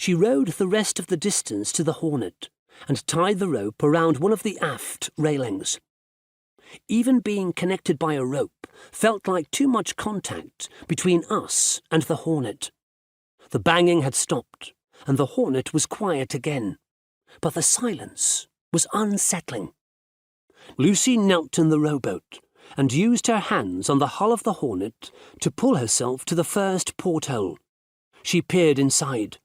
She rowed the rest of the distance to the Hornet and tied the rope around one of the aft railings. Even being connected by a rope felt like too much contact between us and the Hornet. The banging had stopped, and the Hornet was quiet again, but the silence was unsettling. Lucy knelt in the rowboat and used her hands on the hull of the Hornet to pull herself to the first porthole. She peered inside.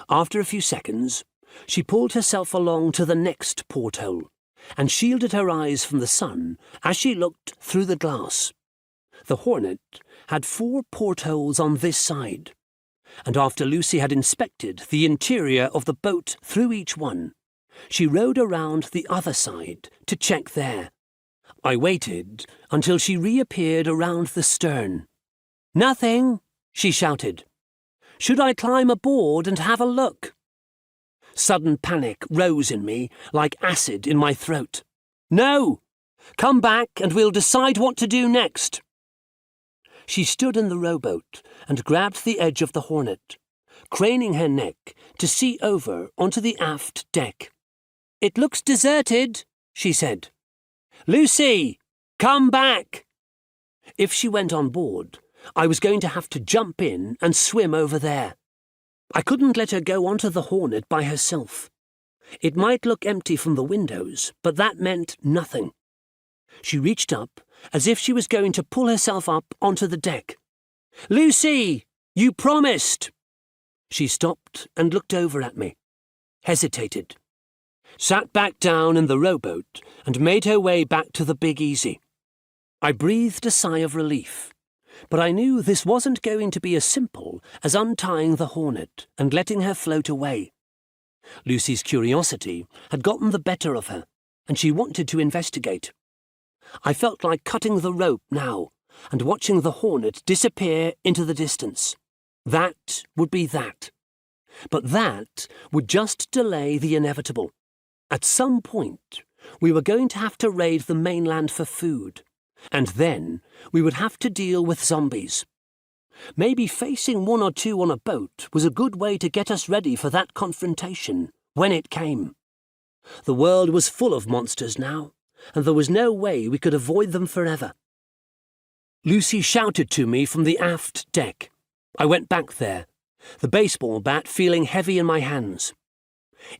After a few seconds, she pulled herself along to the next porthole and shielded her eyes from the sun as she looked through the glass. The Hornet had 4 portholes on this side, and after Lucy had inspected the interior of the boat through each one, she rowed around the other side to check there. I waited until she reappeared around the stern. "Nothing," she shouted. "Should I climb aboard and have a look?" Sudden panic rose in me like acid in my throat. "No! Come back and we'll decide what to do next." She stood in the rowboat and grabbed the edge of the Hornet, craning her neck to see over onto the aft deck. "It looks deserted," she said. "Lucy, come back!" If she went on board, I was going to have to jump in and swim over there. I couldn't let her go onto the Hornet by herself. It might look empty from the windows, but that meant nothing. She reached up as if she was going to pull herself up onto the deck. "Lucy, you promised!" She stopped and looked over at me, hesitated, sat back down in the rowboat and made her way back to the Big Easy. I breathed a sigh of relief, but I knew this wasn't going to be as simple as untying the Hornet and letting her float away. Lucy's curiosity had gotten the better of her, and she wanted to investigate. I felt like cutting the rope now and watching the Hornet disappear into the distance. That would be that. But that would just delay the inevitable. At some point, we were going to have to raid the mainland for food, and then we would have to deal with zombies. Maybe facing 1 or 2 on a boat was a good way to get us ready for that confrontation when it came. The world was full of monsters now, and there was no way we could avoid them forever. Lucy shouted to me from the aft deck. I went back there, the baseball bat feeling heavy in my hands.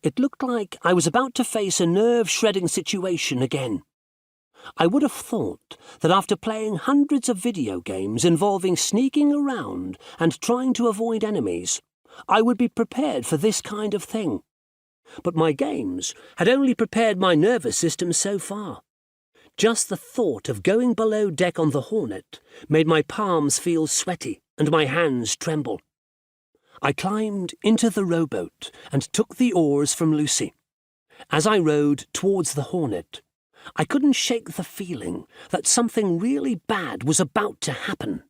It looked like I was about to face a nerve-shredding situation again. I would have thought that after playing hundreds of video games involving sneaking around and trying to avoid enemies, I would be prepared for this kind of thing. But my games had only prepared my nervous system so far. Just the thought of going below deck on the Hornet made my palms feel sweaty and my hands tremble. I climbed into the rowboat and took the oars from Lucy. As I rowed towards the Hornet, I couldn't shake the feeling that something really bad was about to happen.